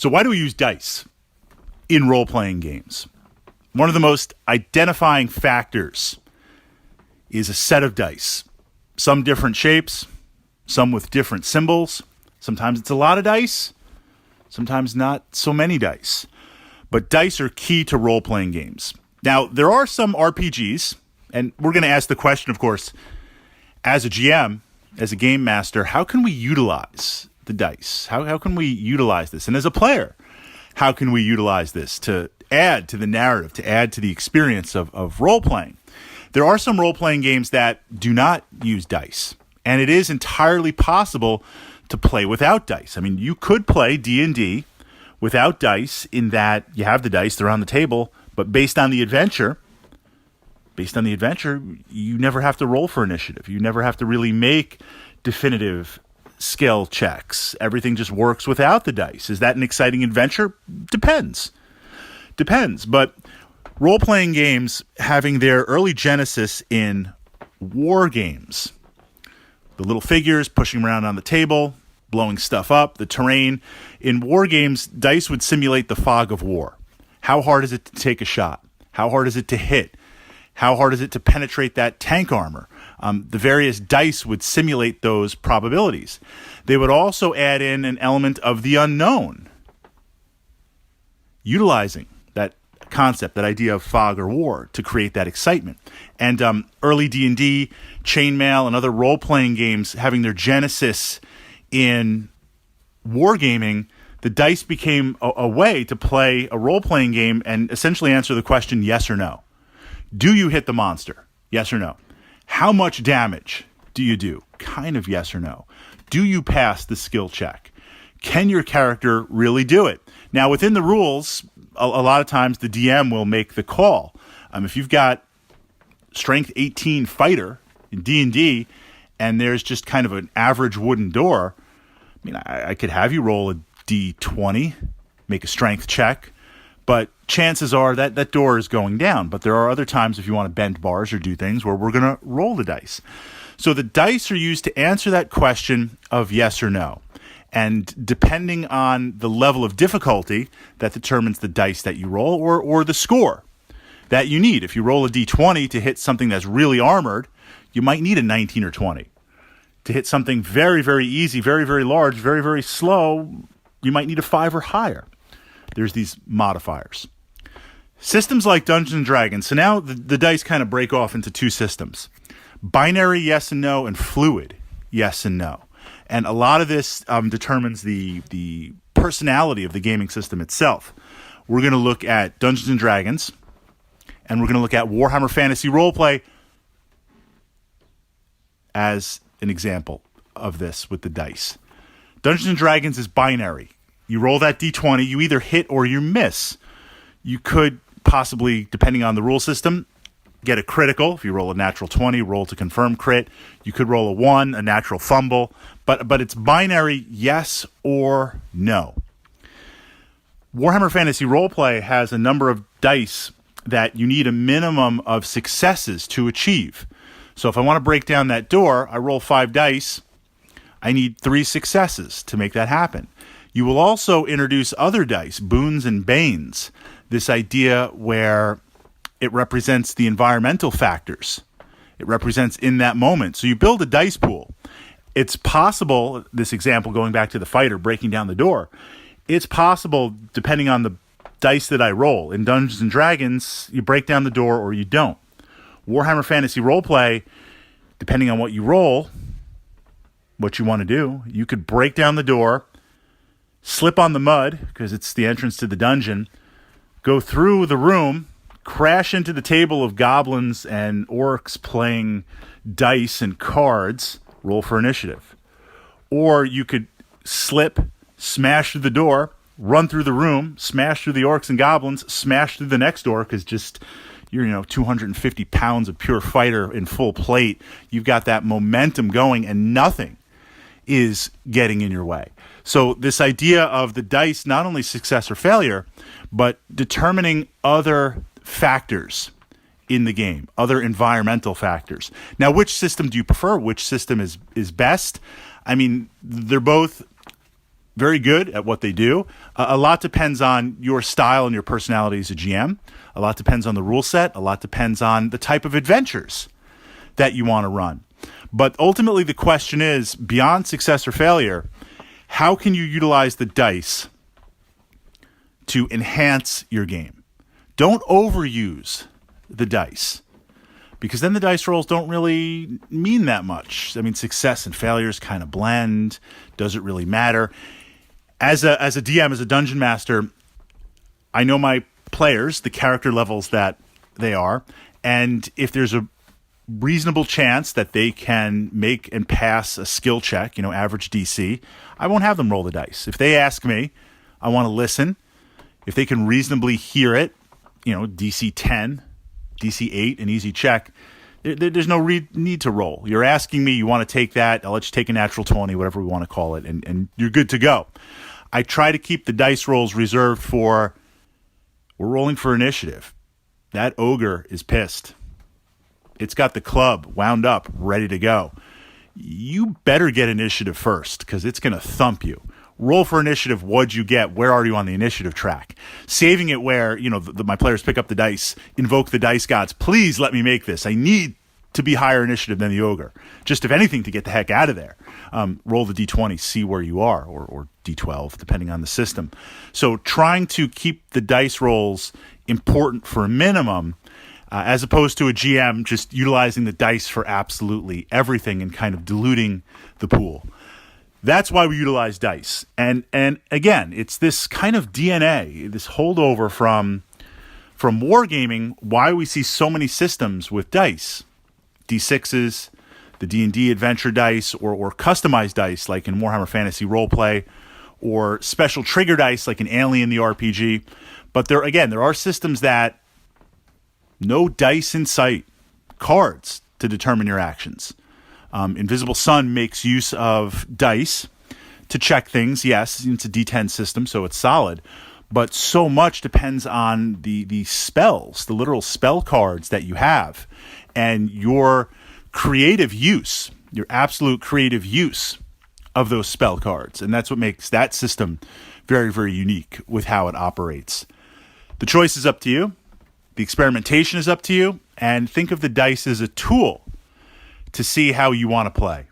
So why do we use dice in role-playing games? One of the most identifying factors is a set of dice. Some different shapes, some with different symbols. Sometimes it's a lot of dice, sometimes not so many dice. But dice are key to role-playing games. Now, there are some RPGs, and we're going to ask the question, of course, as a GM, as a game master, how can we utilize the dice? How can we utilize this? And as a player, how can we utilize this to add to the narrative, to add to the experience of role-playing? There are some role-playing games that do not use dice, and it is entirely possible to play without dice. I mean, you could play D&D without dice in that you have the dice, they're on the table, but based on the adventure, you never have to roll for initiative. You never have to really make definitive skill checks. Everything just works without the dice. Is that an exciting adventure? Depends. But role-playing games having their early genesis in war games. The little figures pushing around on the table, blowing stuff up, the terrain. In war games, dice would simulate the fog of war. How hard is it to take a shot? How hard is it to hit? How hard is it to penetrate that tank armor? The various dice would simulate those probabilities. They would also add in an element of the unknown, utilizing that concept, that idea of fog or war, to create that excitement. And early D&D, chainmail, and other role-playing games having their genesis in wargaming, the dice became a way to play a role-playing game and essentially answer the question yes or no. Do you hit the monster? Yes or no. How much damage do you do? Kind of yes or no. Do you pass the skill check? Can your character really do it? Now, within the rules, a lot of times the DM will make the call. If you've got strength 18 fighter in D&D and there's just kind of an average wooden door, I mean, I could have you roll a D20, make a strength check, but chances are that door is going down. But there are other times if you want to bend bars or do things where we're going to roll the dice. So the dice are used to answer that question of yes or no. And depending on the level of difficulty, that determines the dice that you roll or the score that you need. If you roll a D20 to hit something that's really armored, you might need a 19 or 20. To hit something very, very easy, very, very large, very, very slow, you might need a 5 or higher. There's these modifiers. Systems like Dungeons & Dragons. So now the dice kind of break off into two systems. Binary yes and no and fluid yes and no. And a lot of this determines the personality of the gaming system itself. We're going to look at Dungeons & Dragons, and we're going to look at Warhammer Fantasy Roleplay as an example of this with the dice. Dungeons & Dragons is binary. You roll that D20, you either hit or you miss. You could possibly, depending on the rule system, get a critical. If you roll a natural 20, roll to confirm crit. You could roll a 1, a natural fumble. But it's binary yes or no. Warhammer Fantasy Roleplay has a number of dice that you need a minimum of successes to achieve. So if I want to break down that door, I roll 5 dice. I need 3 successes to make that happen. You will also introduce other dice, boons and banes. This idea where it represents the environmental factors. It represents in that moment. So you build a dice pool. It's possible, this example going back to the fighter breaking down the door, it's possible, depending on the dice that I roll. In Dungeons & Dragons, you break down the door or you don't. Warhammer Fantasy Roleplay, depending on what you roll, what you want to do, you could break down the door, slip on the mud, because it's the entrance to the dungeon, go through the room, crash into the table of goblins and orcs playing dice and cards, roll for initiative. Or you could slip, smash through the door, run through the room, smash through the orcs and goblins, smash through the next door, because just you're 250 pounds of pure fighter in full plate. You've got that momentum going and nothing is getting in your way. So this idea of the dice, not only success or failure, but determining other factors in the game, other environmental factors. Now, which system do you prefer? Which system is best? I mean, they're both very good at what they do. A lot depends on your style and your personality as a GM. A lot depends on the rule set. A lot depends on the type of adventures that you want to run. But ultimately, the question is, beyond success or failure, how can you utilize the dice to enhance your game? Don't overuse the dice, because then the dice rolls don't really mean that much. I mean, success and failures kind of blend. Does it really matter? As a DM, as a dungeon master, I know my players, the character levels that they are, and if there's a reasonable chance that they can make and pass a skill check, average DC, I won't have them roll the dice. If they ask me, I want to listen. If they can reasonably hear it, DC 10, DC 8, an easy check, there's no need to roll. You're asking me, you want to take that, I'll let you take a natural 20, whatever we want to call it, and you're good to go. I try to keep the dice rolls reserved for, we're rolling for initiative. That ogre is pissed. It's got the club wound up, ready to go. You better get initiative first, because it's going to thump you. Roll for initiative. What'd you get? Where are you on the initiative track? Saving it where, my players pick up the dice, invoke the dice gods. Please let me make this. I need to be higher initiative than the ogre. Just if anything, to get the heck out of there. Roll the D20, see where you are, or D12, depending on the system. So trying to keep the dice rolls important for a minimum, as opposed to a GM just utilizing the dice for absolutely everything and kind of diluting the pool. That's why we utilize dice. And again, it's this kind of DNA, this holdover from wargaming, why we see so many systems with dice. D6s, the D&D adventure dice, or customized dice like in Warhammer Fantasy Roleplay, or special trigger dice like in Alien the RPG. But there are systems that no dice in sight, cards to determine your actions. Invisible Sun makes use of dice to check things. Yes, it's a D10 system, so it's solid. But so much depends on the spells, the literal spell cards that you have, and your creative use, your absolute creative use of those spell cards. And that's what makes that system very, very unique with how it operates. The choice is up to you. The experimentation is up to you. And think of the dice as a tool to see how you want to play.